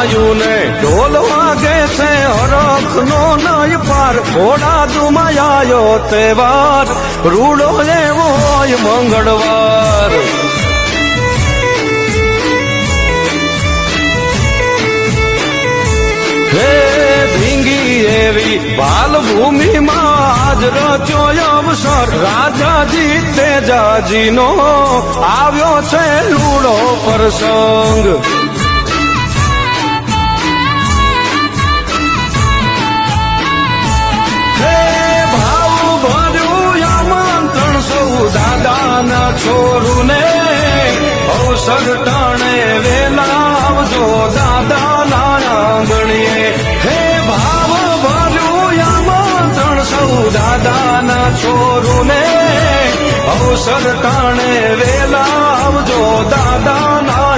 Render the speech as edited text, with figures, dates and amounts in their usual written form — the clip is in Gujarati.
જમાયું ને ઢોલ વાગે છે હરખ નો નય પાર ઘોડા જુમાયો તહેવાર રૂડો એવો હોય મંગળવાર હે ધીંગી એવી બાલ ભૂમિમાં આજ રચ્યો અવસર રાજાજી તેજાજીનો આવ્યો છે રૂડો પ્રસંગ હે ભાવ ભર્યું આમંત્રણ સૌ દાદાના છોરુને અવસર ટાણે વેલા આવજો દાદાના આંગણીએ હે ભાવ ભર્યું આમંત્રણ સૌ દાદાના છોરુને અવસર ટાણે વેલા આવજો દાદાના